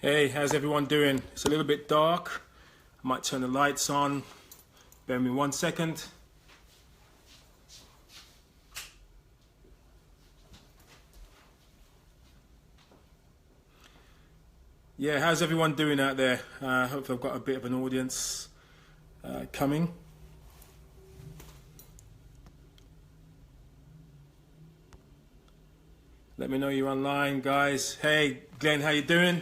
Hey, how's everyone doing? It's a little bit dark. I might turn the lights on. Bear with me 1 second. Yeah, how's everyone doing out there? Hopefully I've got a bit of an audience coming. Let me know you're online, guys. Hey, Glenn, how you doing?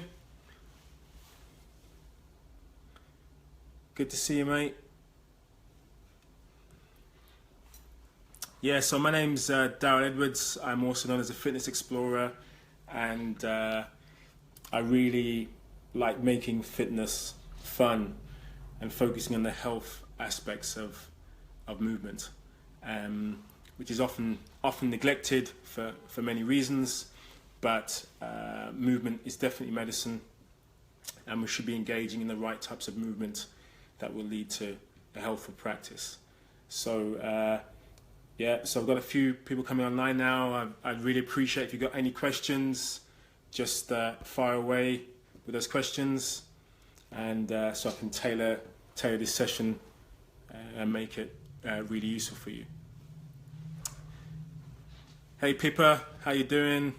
Good to see you, mate. Yeah, so my name's Darryl Edwards. I'm also known as a fitness explorer, and I really like making fitness fun and focusing on the health aspects of movement, which is often neglected for many reasons. But movement is definitely medicine, and we should be engaging in the right types of movement that will lead to a healthful practice. So yeah, so I've got a few people coming online now. I'd really appreciate if you got any questions, just fire away with those questions, and so I can tailor this session and make it really useful for you. Hey Pippa, how you doing?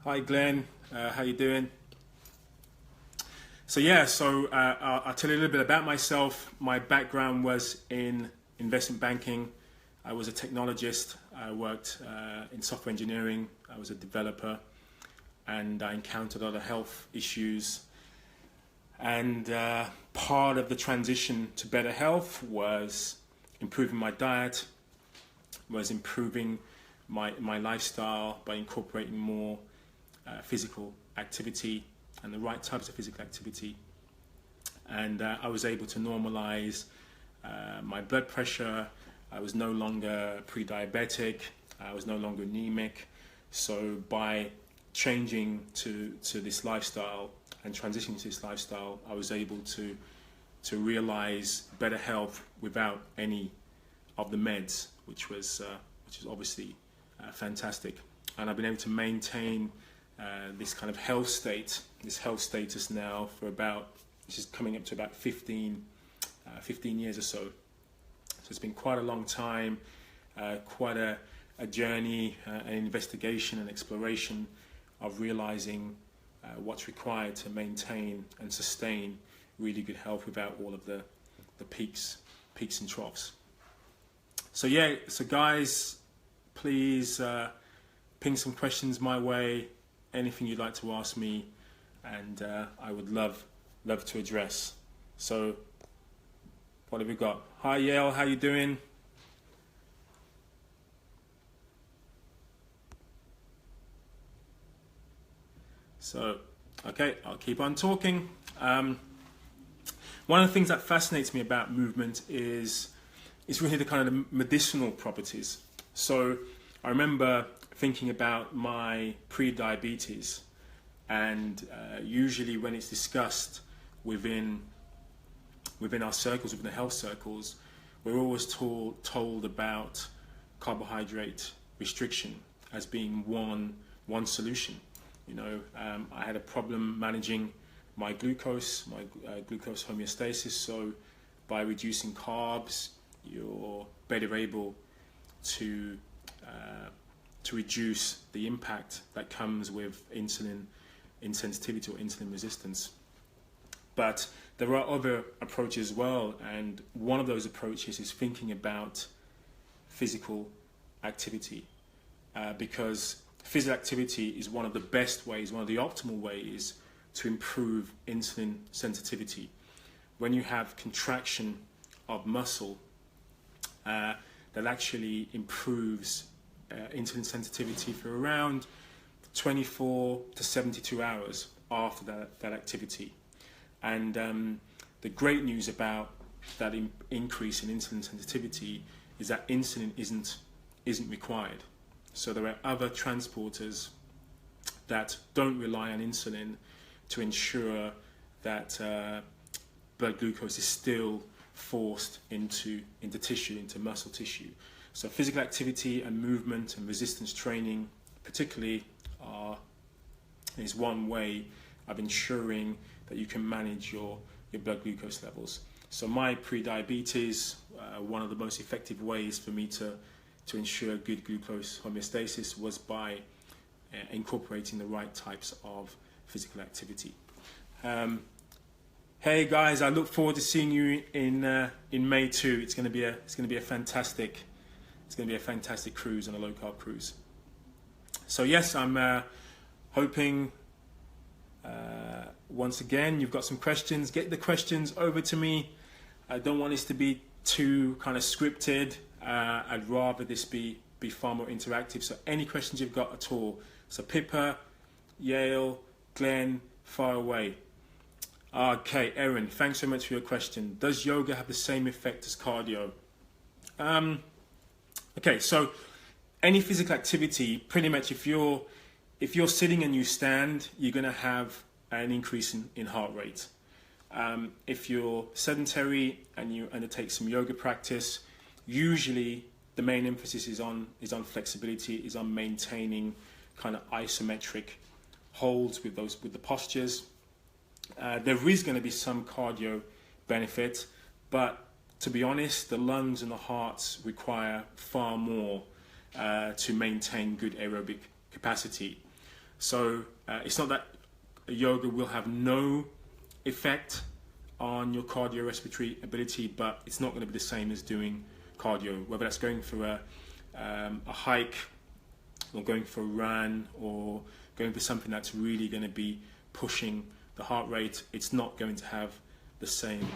Hi Glenn, how you doing? So yeah, I'll tell you a little bit about myself. My background was in investment banking. I was a technologist. I worked in software engineering. I was a developer, and I encountered other health issues. And part of the transition to better health was improving my diet, was improving my lifestyle by incorporating more physical activity and the right types of physical activity. And I was able to normalize my blood pressure. I was no longer pre-diabetic. I was no longer anemic. So by changing to this lifestyle and transitioning to this lifestyle, I was able to realize better health without any of the meds, which is obviously fantastic. And I've been able to maintain this kind of health status now for this is coming up to about 15 years or so. So it's been quite a long time, quite a journey, an investigation and exploration of realizing what's required to maintain and sustain really good health without all of the peaks and troughs. So yeah, so guys, please ping some questions my way, anything you'd like to ask me, and I would love to address. So what have we got? Hi Yale, how you doing? So, okay, I'll keep on talking. One of the things that fascinates me about movement is really the kind of medicinal properties. So I remember thinking about my pre-diabetes, and usually when it's discussed within our circles, within the health circles, we're always told about carbohydrate restriction as being one solution. You know, I had a problem managing my glucose homeostasis. So by reducing carbs, you're better able to reduce the impact that comes with insulin insensitivity or insulin resistance. But there are other approaches as well, and one of those approaches is thinking about physical activity, because physical activity is one of the best ways, one of the optimal ways to improve insulin sensitivity. When you have contraction of muscle, that actually improves insulin sensitivity for around 24 to 72 hours after that activity. And the great news about that increase in insulin sensitivity is that insulin isn't required. So there are other transporters that don't rely on insulin to ensure that blood glucose is still forced into tissue, into muscle tissue. So physical activity and movement and resistance training particularly is one way of ensuring that you can manage your blood glucose levels. So my pre-diabetes, one of the most effective ways for me to ensure good glucose homeostasis was by incorporating the right types of physical activity. Hey guys, I look forward to seeing you in May too. It's going to be a fantastic cruise, and a low carb cruise. So yes, I'm hoping once again you've got some questions. Get the questions over to me. I don't want this to be too kind of scripted. I'd rather this be far more interactive. So any questions you've got at all. So Pippa, Yale, Glenn, fire away. Okay, Erin, thanks so much for your question. Does yoga have the same effect as cardio? Okay, so any physical activity, pretty much if you're sitting and you stand, you're going to have an increase in heart rate. If you're sedentary and you undertake some yoga practice, usually the main emphasis is on flexibility, is on maintaining kind of isometric holds with the postures. There is going to be some cardio benefit, but to be honest, the lungs and the hearts require far more to maintain good aerobic capacity. So it's not that yoga will have no effect on your cardiorespiratory ability, but it's not going to be the same as doing cardio, whether that's going for a hike or going for a run or going for something that's really going to be pushing the heart rate. It's not going to have the same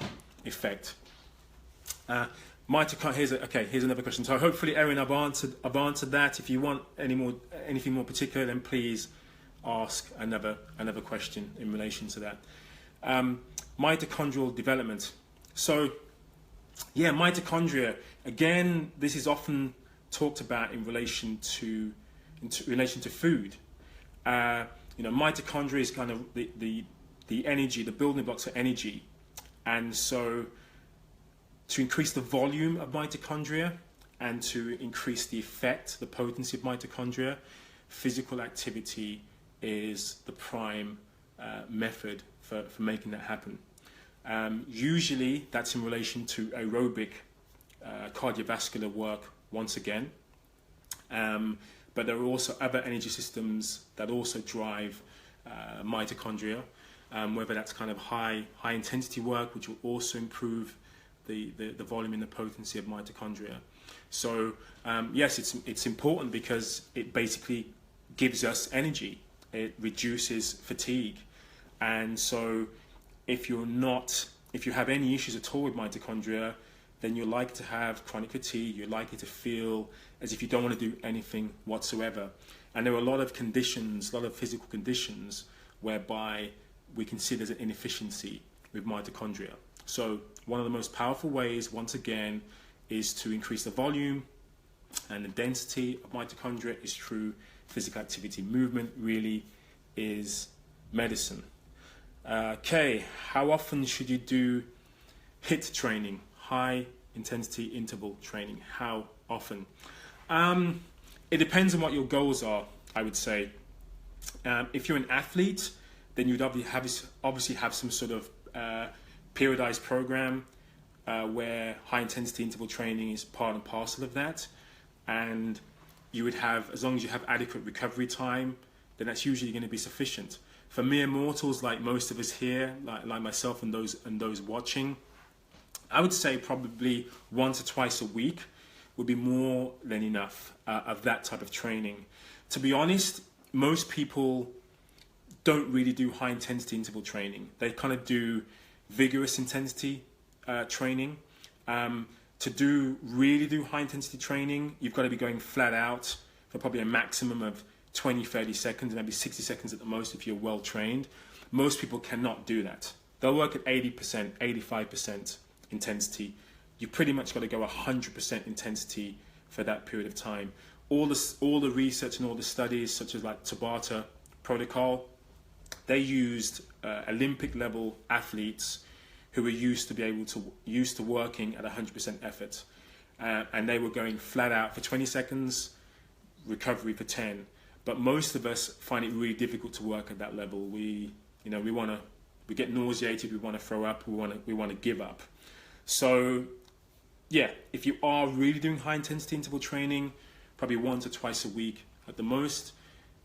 effect. Here's another question. So hopefully, Erin, I've answered that. If you want anything more particular, then please ask another question in relation to that. Mitochondrial development. So yeah, mitochondria, again, this is often talked about in relation to food. Mitochondria is kind of the energy, the building blocks of energy. And so to increase the volume of mitochondria and to increase the effect, the potency of mitochondria, physical activity is the prime method for making that happen. Usually that's in relation to aerobic cardiovascular work once again. But there are also other energy systems that also drive mitochondria, whether that's kind of high intensity work, which will also improve the volume and the potency of mitochondria. So yes, it's important because it basically gives us energy. It reduces fatigue. And so if you have any issues at all with mitochondria, then you're likely to have chronic fatigue. You're likely to feel as if you don't want to do anything whatsoever. And there are a lot of conditions, a lot of physical conditions, whereby we can see there's an inefficiency with mitochondria. So one of the most powerful ways, once again, is to increase the volume and the density of mitochondria is through physical activity. Movement really is medicine. Okay, how often should you do HIIT training, high intensity interval training? How often? It depends on what your goals are, I would say. If you're an athlete, then you'd obviously have some sort of periodized program where high intensity interval training is part and parcel of that. And you would have, as long as you have adequate recovery time, then that's usually going to be sufficient. For mere mortals like most of us here, like myself and those watching, I would say probably once or twice a week would be more than enough of that type of training. To be honest, most people don't really do high intensity interval training. They kind of do vigorous intensity training. To really do high intensity training, you've got to be going flat out for probably a maximum of 20-30 seconds, maybe 60 seconds at the most if you're well trained. Most people cannot do that. They'll work at 80%, 85% intensity. You pretty much got to go 100% intensity for that period of time. All the research and all the studies, such as like Tabata protocol, they used Olympic level athletes who were used to working at 100% effort, and they were going flat out for 20 seconds, recovery for 10. But most of us find it really difficult to work at that level. We You know, we get nauseated, we want to throw up, we want to give up. So yeah, if you are really doing high intensity interval training, probably once or twice a week at the most.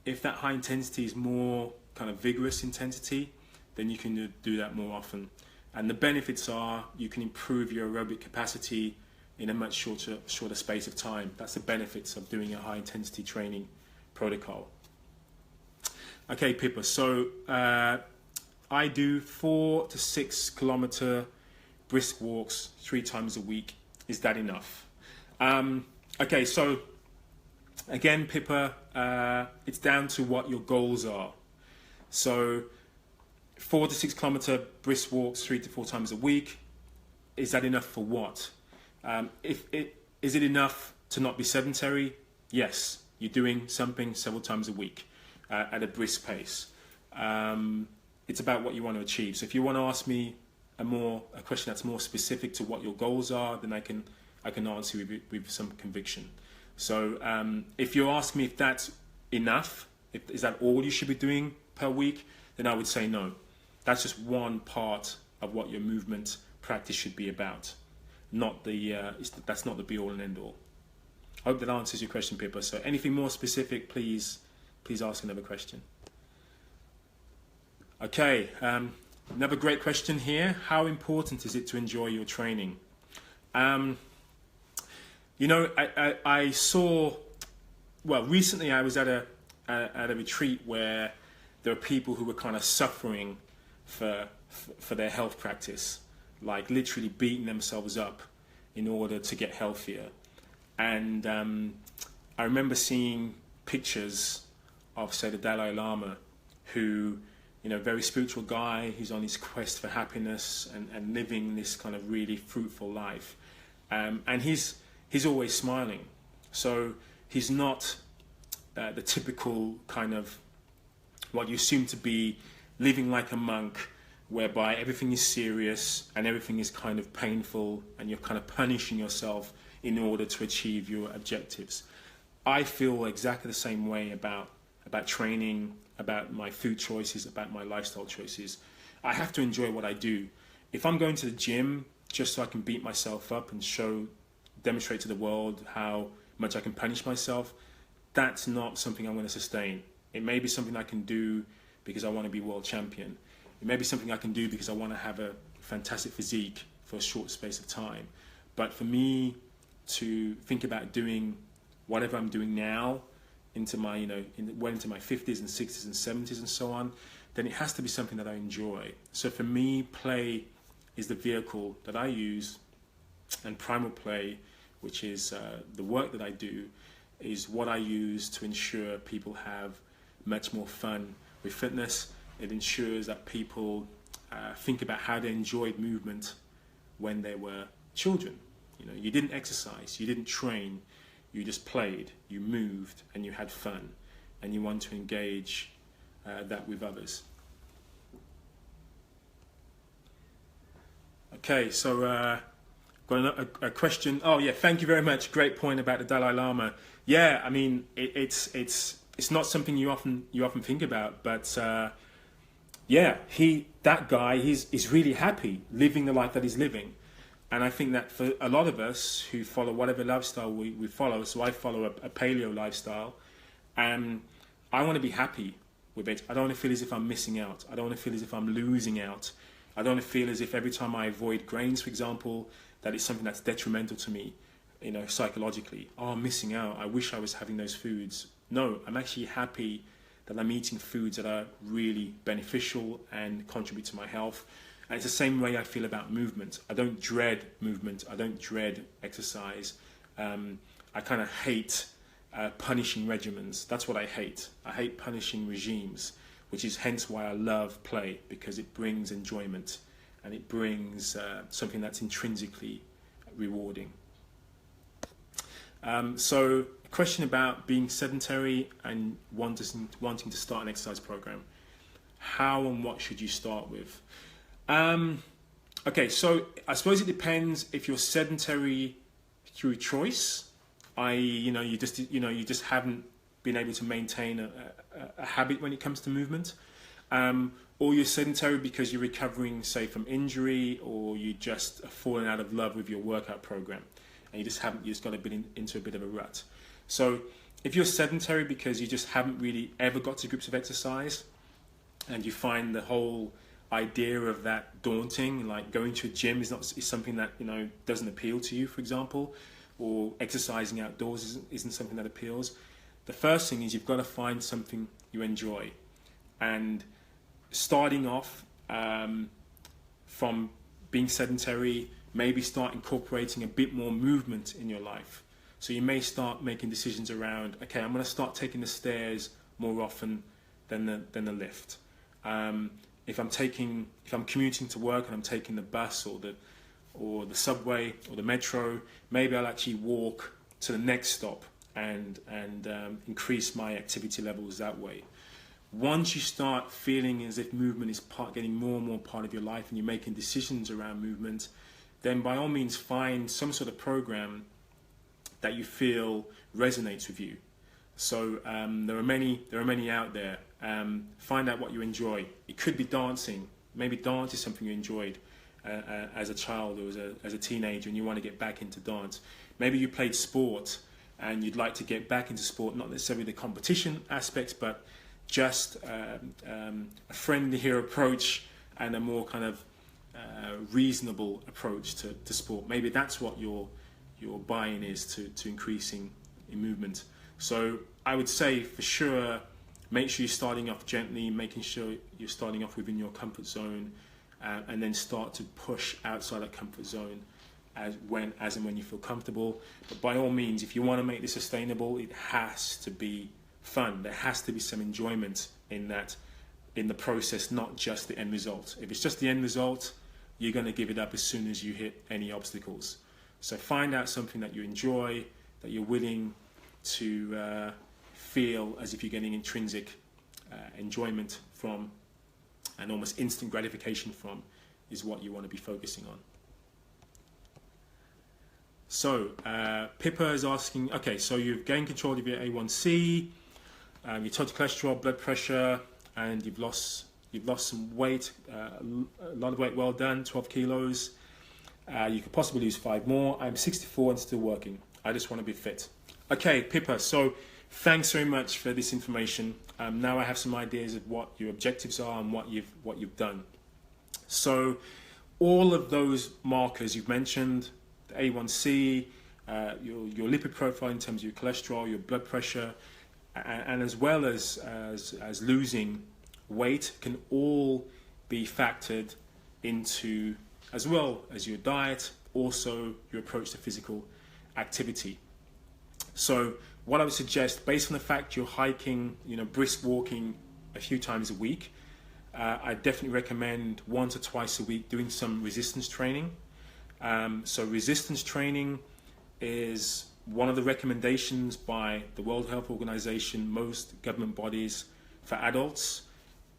If that high intensity is more kind of vigorous intensity, then you can do that more often. And the benefits are you can improve your aerobic capacity in a much shorter space of time. That's the benefits of doing a high intensity training protocol. Okay, Pippa, so I do 4 to 6 kilometer brisk walks 3 times a week. Is that enough? Okay, so again, Pippa, it's down to what your goals are. So 4 to 6 kilometer brisk walks 3 to 4 times a week. Is that enough for what? Is it enough to not be sedentary? Yes, you're doing something several times a week at a brisk pace. It's about what you want to achieve. So if you want to ask me a question that's more specific to what your goals are, then I can answer with some conviction. So if you ask me if that's enough, is that all you should be doing per week, then I would say no. That's just one part of what your movement practice should be about. That's not the be all and end all. I hope that answers your question, Pippa. So anything more specific, please ask another question. Okay, another great question here. How important is it to enjoy your training? You know, I saw, well, recently I was at a retreat where there were people who were kind of suffering for their health practice, like literally beating themselves up in order to get healthier. And I remember seeing pictures of, say, the Dalai Lama, who, you know, very spiritual guy who's on his quest for happiness and living this kind of really fruitful life. And he's always smiling. So he's not the typical kind of what you assume to be living like a monk, whereby everything is serious and everything is kind of painful and you're kind of punishing yourself in order to achieve your objectives. I feel exactly the same way about training, about my food choices, about my lifestyle choices. I have to enjoy what I do. If I'm going to the gym just so I can beat myself up and demonstrate to the world how much I can punish myself, that's not something I'm going to sustain. It may be something I can do because I want to be world champion. It may be something I can do because I want to have a fantastic physique for a short space of time. But for me to think about doing whatever I'm doing now into my, well into my 50s and 60s and 70s and so on, then it has to be something that I enjoy. So for me, play is the vehicle that I use, and primal play, which is the work that I do, is what I use to ensure people have much more fun with fitness. It ensures that people think about how they enjoyed movement when they were children. You know, you didn't exercise, you didn't train, you just played, you moved, and you had fun, and you want to engage that with others. Okay, so got a question. Oh yeah, thank you very much. Great point about the Dalai Lama. Yeah, I mean it's not something you often think about, but yeah, that guy he's really happy living the life that he's living. And I think that for a lot of us who follow whatever lifestyle we follow, so I follow a paleo lifestyle, and I want to be happy with it. I don't want to feel as if I'm missing out. I don't want to feel as if I'm losing out. I don't want to feel as if every time I avoid grains, for example, that it's something that's detrimental to me, psychologically. Oh, I'm missing out. I wish I was having those foods. No, I'm actually happy that I'm eating foods that are really beneficial and contribute to my health. And it's the same way I feel about movement. I don't dread movement. I don't dread exercise. I kind of hate punishing regimens. That's what I hate. I hate punishing regimes, which is hence why I love play, because it brings enjoyment and it brings something that's intrinsically rewarding. So a question about being sedentary and wanting to start an exercise program. How and what should you start with? Okay, so I suppose it depends if you're sedentary through choice, i.e., you just haven't been able to maintain a habit when it comes to movement. or you're sedentary because you're recovering, say, from injury, or you just are falling out of love with your workout program, and you just got a bit into a bit of a rut. So if you're sedentary because you just haven't really ever got to grips with exercise, and you find the whole idea of that daunting, like going to a gym is something that doesn't appeal to you, for example, or exercising outdoors isn't something that appeals. The first thing is you've got to find something you enjoy, and starting off from being sedentary, maybe start incorporating a bit more movement in your life. So you may start making decisions around, okay, I'm going to start taking the stairs more often than the lift. If I'm commuting to work and I'm taking the bus or the subway or the metro, maybe I'll actually walk to the next stop and increase my activity levels that way. Once you start feeling as if movement is getting more and more part of your life, and you're making decisions around movement, then by all means find some sort of program that you feel resonates with you. So there are many out there. Find out what you enjoy. It could be dancing. Maybe dance is something you enjoyed as a child or as a teenager, and you want to get back into dance. Maybe you played sport and you'd like to get back into sport, not necessarily the competition aspects, but just a friendlier approach and a more kind of reasonable approach to sport. Maybe that's what your buy-in is to increasing in movement. So I would say for sure, make sure you're starting off gently, making sure you're starting off within your comfort zone, and then start to push outside that comfort zone as and when you feel comfortable. But by all means, if you want to make this sustainable, it has to be fun. There has to be some enjoyment in the process, not just the end result. If it's just the end result, you're going to give it up as soon as you hit any obstacles. So find out something that you enjoy, that you're willing to feel as if you're getting intrinsic enjoyment from, and almost instant gratification from, is what you want to be focusing on. So Pippa is asking, okay, so you've gained control of your A1C, your total cholesterol, blood pressure, and you've lost some weight, a lot of weight, well done, 12 kilos. You could possibly lose 5 more. I'm 64 and still working. I just want to be fit. Okay, Pippa, so thanks very much for this information. Now I have some ideas of what your objectives are and what you've done. So all of those markers you've mentioned, the A1C, your lipid profile in terms of your cholesterol, your blood pressure, and as well as losing weight, can all be factored into, as well as your diet, also your approach to physical activity. So what I would suggest, based on the fact you're hiking, brisk walking a few times a week, I definitely recommend once or twice a week doing some resistance training. So resistance training is one of the recommendations by the World Health Organization, most government bodies, for adults,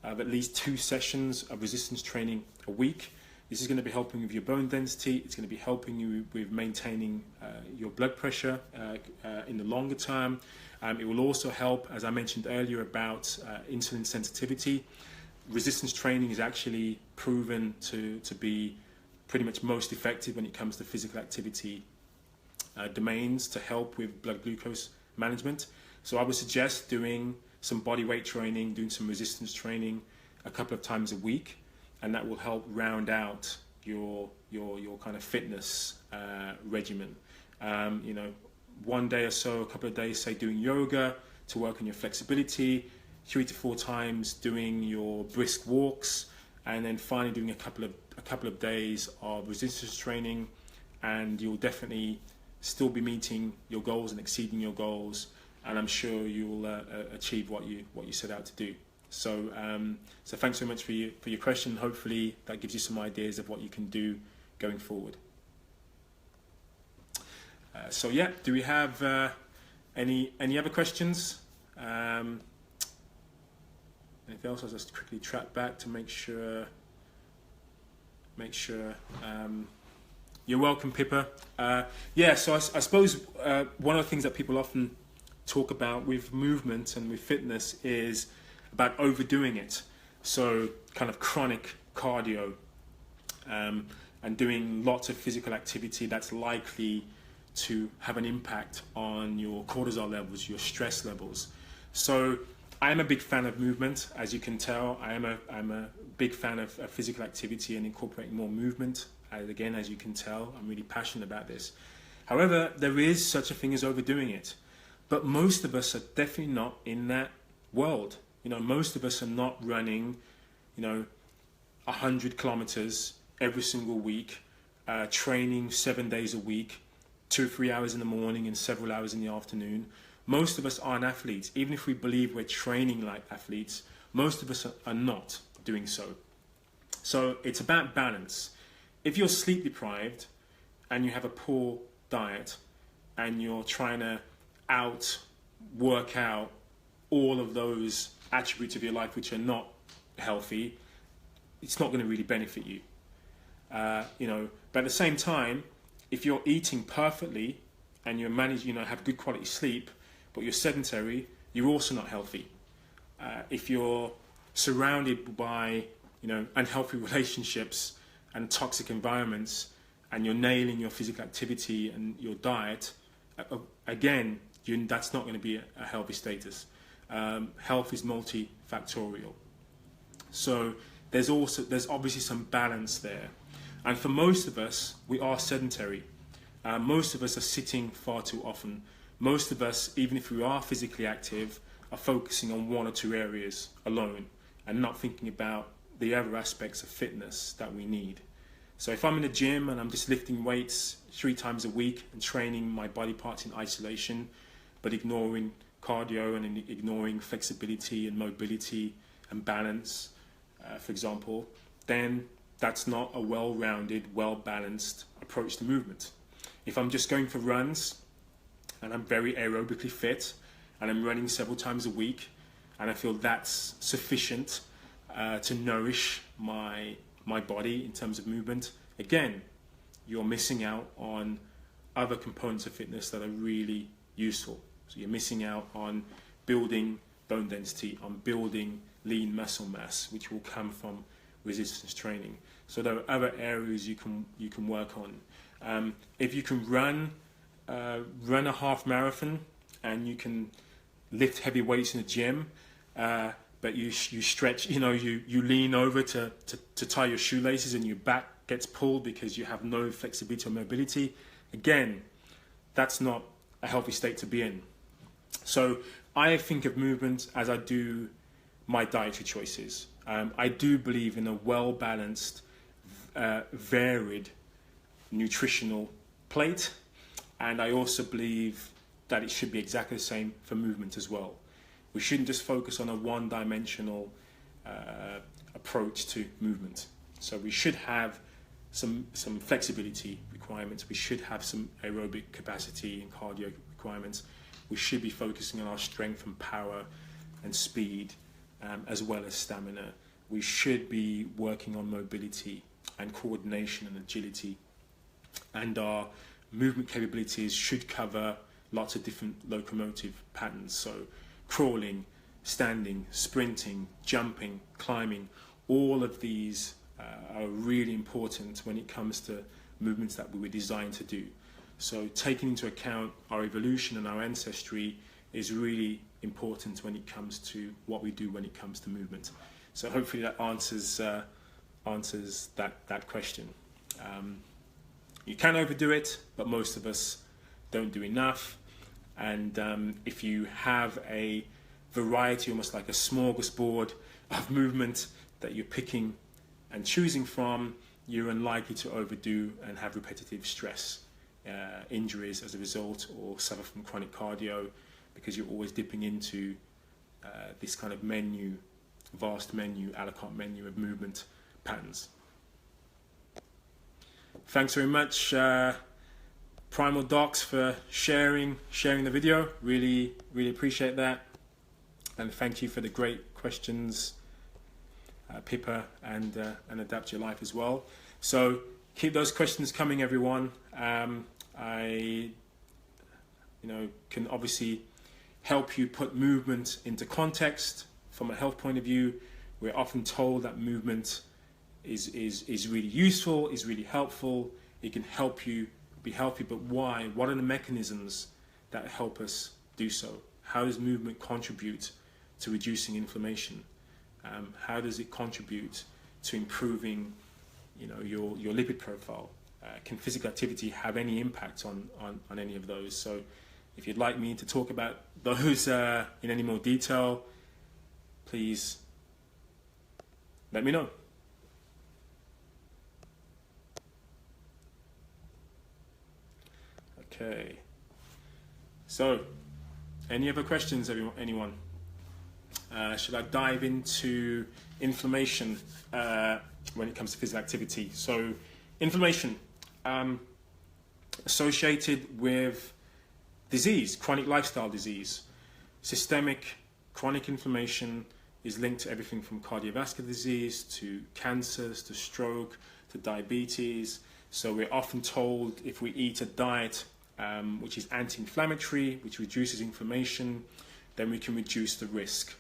of at least 2 sessions of resistance training a week. This is going to be helping with your bone density. It's going to be helping you with maintaining your blood pressure in the longer term. It will also help, as I mentioned earlier, about insulin sensitivity. Resistance training is actually proven to be pretty much most effective when it comes to physical activity domains to help with blood glucose management. So I would suggest doing some body weight training, doing some resistance training a couple of times a week, and that will help round out your kind of fitness regimen. One day or so, a couple of days, say doing yoga to work on your flexibility, 3 to 4 times doing your brisk walks, and then finally doing a couple of days of resistance training, and you'll definitely still be meeting your goals and exceeding your goals, and I'm sure you'll achieve what you set out to do. So thanks so much for your question. Hopefully that gives you some ideas of what you can do going forward. Do we have any other questions? Anything else? I'll just quickly track back to make sure. You're welcome, Pippa. So I suppose one of the things that people often talk about with movement and with fitness is about overdoing it. So kind of chronic cardio, and doing lots of physical activity that's likely to have an impact on your cortisol levels, your stress levels. So I'm a big fan of movement, as you can tell. I'm a big fan of physical activity and incorporating more movement. Again, as you can tell, I'm really passionate about this. However, there is such a thing as overdoing it. But most of us are definitely not in that world. Most of us are not running, 100 kilometers every single week, training 7 days a week, 2 or 3 hours in the morning and several hours in the afternoon. Most of us aren't athletes. Even if we believe we're training like athletes, most of us are not doing so. So it's about balance. If you're sleep deprived and you have a poor diet and you're trying to work out all of those attributes of your life which are not healthy, it's not going to really benefit you. But at the same time, if you're eating perfectly and you're managing, have good quality sleep, but you're sedentary, you're also not healthy. If you're surrounded by, unhealthy relationships and toxic environments, and you're nailing your physical activity and your diet, again, that's not going to be a healthy status. Health is multifactorial. So there's obviously some balance there. And for most of us, we are sedentary. Most of us are sitting far too often. Most of us, even if we are physically active, are focusing on one or two areas alone and not thinking about the other aspects of fitness that we need. So if I'm in a gym and I'm just lifting weights 3 times a week and training my body parts in isolation, but ignoring cardio and ignoring flexibility and mobility and balance, for example, then that's not a well-rounded, well-balanced approach to movement. If I'm just going for runs and I'm very aerobically fit and I'm running several times a week and I feel that's sufficient to nourish my body in terms of movement, again, you're missing out on other components of fitness that are really useful. So you're missing out on building bone density, on building lean muscle mass, which will come from resistance training. So there are other areas you can work on. If you can run a half marathon and you can lift heavy weights in the gym, but you stretch, you lean over to tie your shoelaces and your back gets pulled because you have no flexibility or mobility, again, that's not a healthy state to be in. So I think of movement as I do my dietary choices. I do believe in a well-balanced, varied nutritional plate, and I also believe that it should be exactly the same for movement as well. We shouldn't just focus on a one-dimensional approach to movement. So we should have some flexibility requirements. We should have some aerobic capacity and cardio requirements. We should be focusing on our strength and power and speed, as well as stamina. We should be working on mobility and coordination and agility. And our movement capabilities should cover lots of different locomotive patterns. So crawling, standing, sprinting, jumping, climbing, all of these are really important when it comes to movements that we were designed to do. So taking into account our evolution and our ancestry is really important when it comes to what we do when it comes to movement. So hopefully that answers that question. You can overdo it, but most of us don't do enough. And if you have a variety, almost like a smorgasbord of movement that you're picking and choosing from, you're unlikely to overdo and have repetitive stress, injuries as a result, or suffer from chronic cardio, because you're always dipping into this kind of vast menu, a la carte menu of movement patterns. Thanks very much, Primal Docs, for sharing the video. Really appreciate that. And thank you for the great questions, Pippa, and Adapt Your Life as well. So keep those questions coming, everyone. I can obviously help you put movement into context from a health point of view We're often told that movement is really useful, is really helpful. It can help you be healthy, but why? What are the mechanisms that help us do so? How does movement contribute to reducing inflammation? How does it contribute to improving, your lipid profile? Can physical activity have any impact on any of those? So if you'd like me to talk about those in any more detail, please let me know. Okay. So, any other questions, anyone? Should I dive into inflammation when it comes to physical activity? So, inflammation associated with disease, chronic lifestyle disease. Systemic chronic inflammation is linked to everything from cardiovascular disease to cancers to stroke to diabetes. So we're often told if we eat a diet which is anti-inflammatory, which reduces inflammation, then we can reduce the risk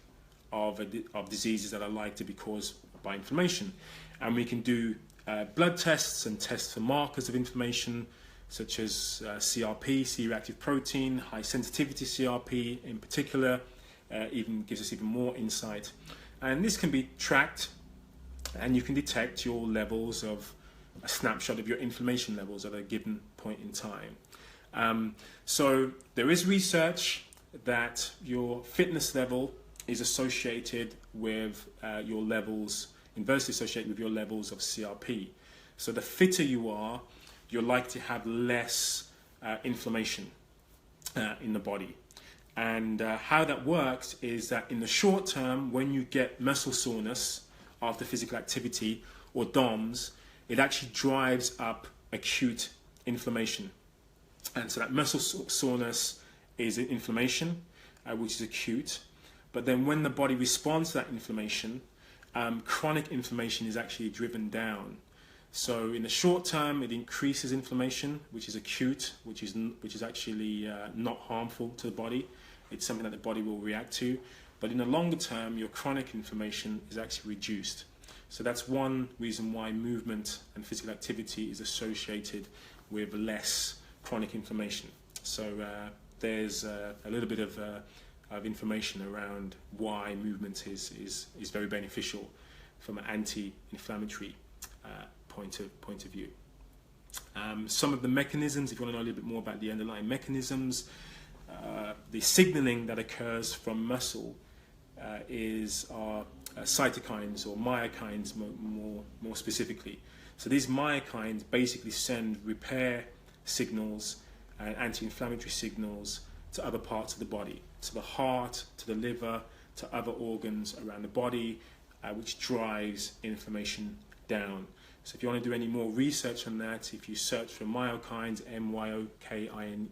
of diseases that are likely to be caused by inflammation. And we can do blood tests and tests for markers of inflammation, such as CRP, C-reactive protein, high sensitivity CRP in particular, even gives us even more insight. And this can be tracked, and you can detect your levels of a snapshot of your inflammation levels at a given point in time. So there is research that your fitness level is associated with your levels, inversely associated with your levels of CRP. So the fitter you are, you're likely to have less inflammation in the body. And how that works is that in the short term, when you get muscle soreness after physical activity or DOMS, it actually drives up acute inflammation. And so that muscle soreness is inflammation, which is acute. But then when the body responds to that inflammation, chronic inflammation is actually driven down. So in the short term, it increases inflammation, which is acute, which is actually not harmful to the body. It's something that the body will react to. But in the longer term, your chronic inflammation is actually reduced. So that's one reason why movement and physical activity is associated with less chronic inflammation. So there's a little bit of information around why movement is very beneficial from an anti-inflammatory point of view. Some of the mechanisms, if you want to know a little bit more about the underlying mechanisms, the signaling that occurs from muscle are cytokines or myokines more specifically. So these myokines basically send repair signals and anti-inflammatory signals to other parts of the body, to the heart, to the liver, to other organs around the body, which drives inflammation down. So if you want to do any more research on that, if you search for myokines, myokines,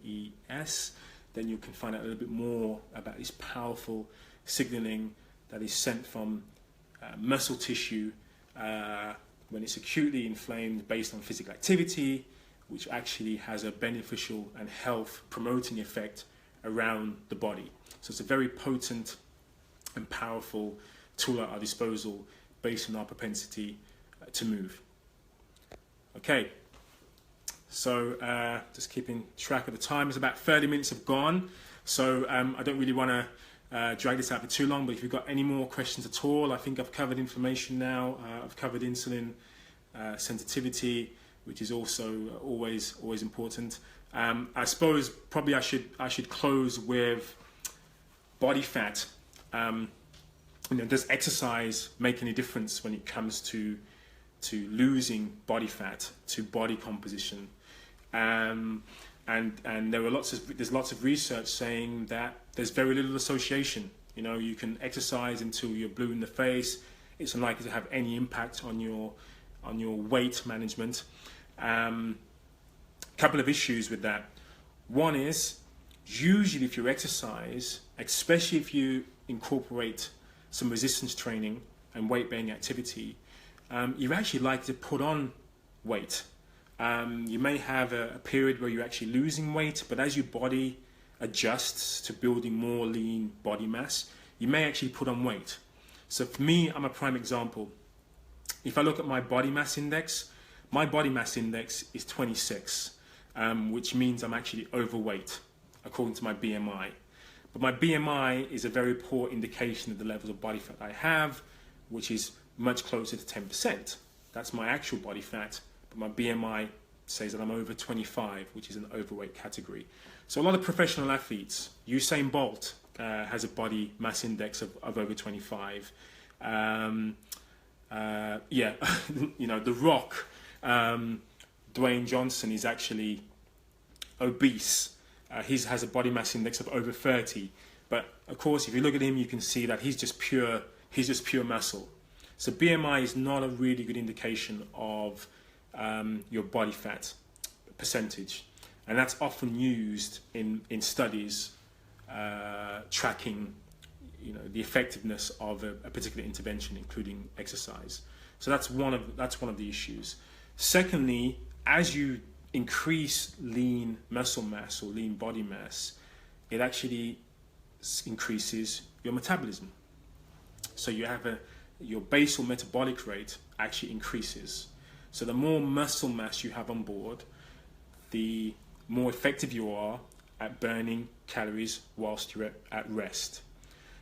then you can find out a little bit more about this powerful signaling that is sent from muscle tissue when it's acutely inflamed based on physical activity, which actually has a beneficial and health promoting effect around the body. So it's a very potent and powerful tool at our disposal based on our propensity to move. Okay, so just keeping track of the time, it's about 30 minutes have gone, so I don't really want to drag this out for too long, but if you've got any more questions at all, I think I've covered inflammation now. I've covered insulin sensitivity, which is also always important. I suppose probably I should close with body fat. Does exercise make any difference when it comes to losing body fat, to body composition? And there's lots of research saying that there's very little association. You can exercise until you're blue in the face. It's unlikely to have any impact on your weight management. Couple of issues with that. One is, usually if you exercise, especially if you incorporate some resistance training and weight-bearing activity, you're actually likely to put on weight. You may have a period where you're actually losing weight, but as your body adjusts to building more lean body mass, you may actually put on weight. So for me, I'm a prime example. If I look at my body mass index is 26, which means I'm actually overweight according to my BMI. But my BMI is a very poor indication of the levels of body fat I have, which is much closer to 10%. That's my actual body fat, but my BMI says that I'm over 25, which is an overweight category. So a lot of professional athletes, Usain Bolt has a body mass index of over 25. Yeah, you know, The Rock, Dwayne Johnson is actually obese. He has a body mass index of over 30. But of course, if you look at him, you can see that he's just pure muscle. So BMI is not a really good indication of your body fat percentage. And that's often used in studies tracking, you know, the effectiveness of a particular intervention, including exercise. So that's one of the issues. Secondly, as you increase lean muscle mass or lean body mass, it actually increases your metabolism. So you have your basal metabolic rate actually increases. So the more muscle mass you have on board, the more effective you are at burning calories whilst you're at rest.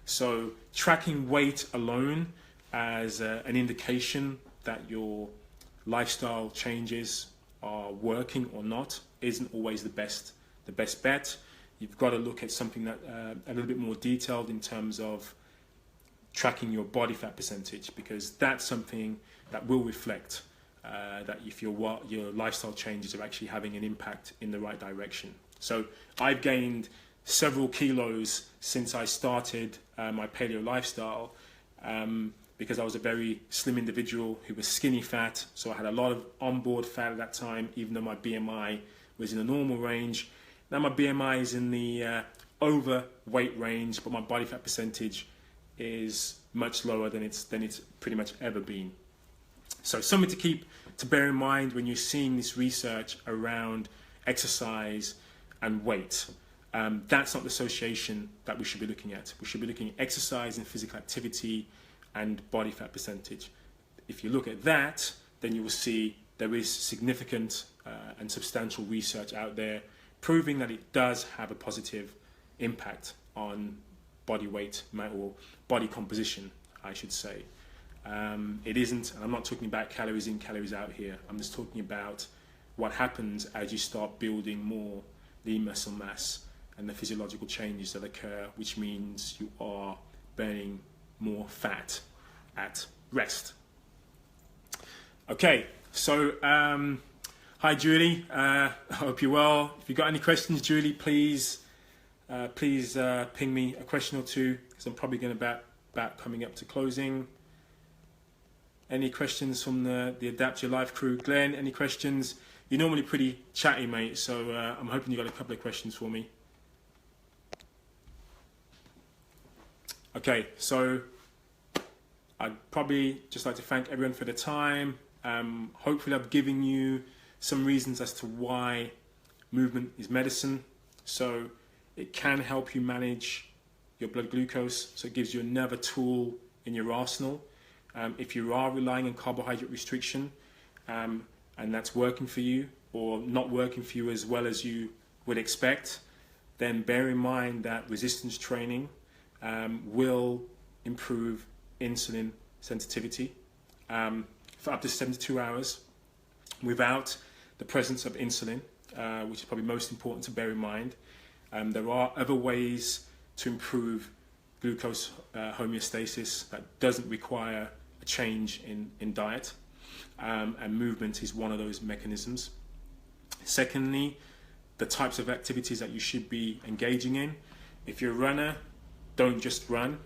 So tracking weight alone as an indication that your lifestyle changes are working or not isn't always the best bet. You've got to look at something that a little bit more detailed in terms of tracking your body fat percentage, because that's something that will reflect that if your lifestyle changes are actually having an impact in the right direction. So I've gained several kilos since I started my paleo lifestyle, because I was a very slim individual who was skinny fat. So I had a lot of onboard fat at that time, even though my BMI was in the normal range. Now my BMI is in the overweight range, but my body fat percentage is much lower than it's pretty much ever been. So something to bear in mind when you're seeing this research around exercise and weight. That's not the association that we should be looking at. We should be looking at exercise and physical activity and body fat percentage. If you look at that, then you will see there is significant and substantial research out there proving that it does have a positive impact on body weight or body composition, I should say. It isn't, and I'm not talking about calories in, calories out here. I'm just talking about what happens as you start building more lean muscle mass and the physiological changes that occur, which means you are burning more fat at rest. Okay, so hi Julie, I hope you're well. If you've got any questions, Julie, please ping me a question or two, because I'm probably going to about coming up to closing. Any questions from the Adapt Your Life crew? Glenn, any questions? You're normally pretty chatty, mate, so I'm hoping you got a couple of questions for me. Okay, so I'd probably just like to thank everyone for the time. Hopefully I've given you some reasons as to why movement is medicine. So it can help you manage your blood glucose, so it gives you another tool in your arsenal. If you are relying on carbohydrate restriction and that's working for you or not working for you as well as you would expect, then bear in mind that resistance training will improve insulin sensitivity for up to 72 hours without the presence of insulin, which is probably most important to bear in mind. There are other ways to improve glucose homeostasis that doesn't require a change in diet, and movement is one of those mechanisms. Secondly, the types of activities that you should be engaging in. If you're a runner, don't just run.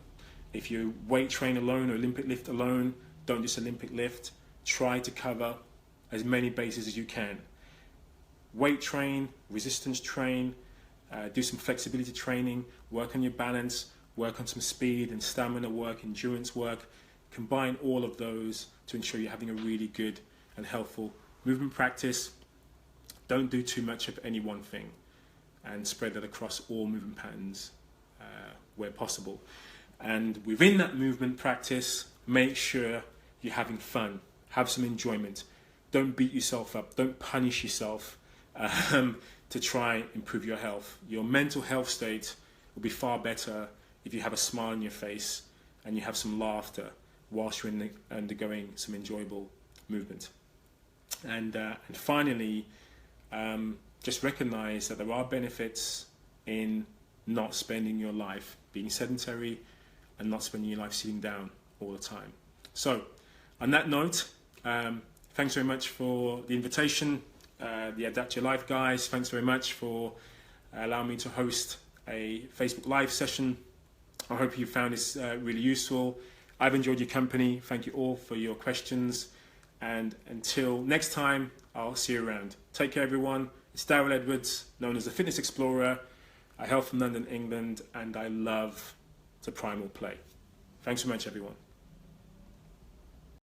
If you weight train alone or Olympic lift alone, don't just Olympic lift. Try to cover as many bases as you can. Weight train, resistance train, do some flexibility training, work on your balance, work on some speed and stamina work, endurance work. Combine all of those to ensure you're having a really good and helpful movement practice. Don't do too much of any one thing, and spread that across all movement patterns where possible. And within that movement practice, make sure you're having fun, have some enjoyment. Don't beat yourself up, don't punish yourself to try and improve your health. Your mental health state will be far better if you have a smile on your face and you have some laughter whilst you're undergoing some enjoyable movement. And finally, just recognize that there are benefits in not spending your life being sedentary and not spending your life sitting down all the time. So, on that note, thanks very much for the invitation, the Adapt Your Life guys. Thanks very much for allowing me to host a Facebook Live session. I hope you found this really useful. I've enjoyed your company. Thank you all for your questions. And until next time, I'll see you around. Take care, everyone. It's Darryl Edwards, known as the Fitness Explorer. I hail from London, England, and I love the primal play. Thanks so much, everyone.